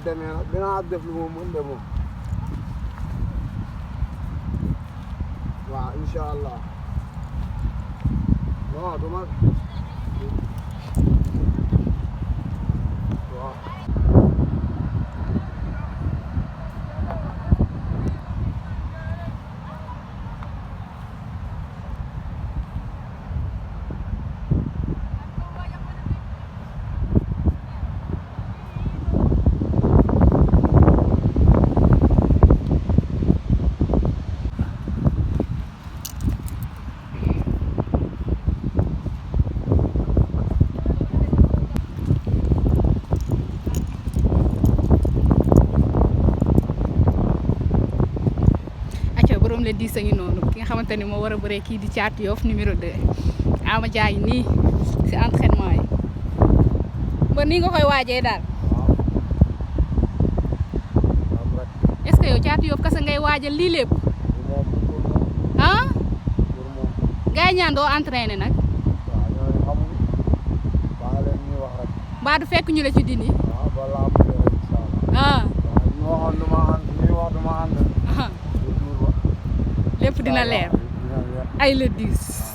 demee nag dinaa def lu ma mën de moom waaw incha allah non du ma waaw. le 10 a ngi noonu ki nga xamante ni moo war a bëree kii di Thiatou Yoff numéro 2 Ama Dia yi nii si entraînement yi ba nii nga koy waajee daal est-ce que yow Thiatou Yoff kese ngay waajal lii lépp ah gars yi ñaan doo entraîné nag mbaa du fekk ñu la ci dini ah lépp dina leer ay le 10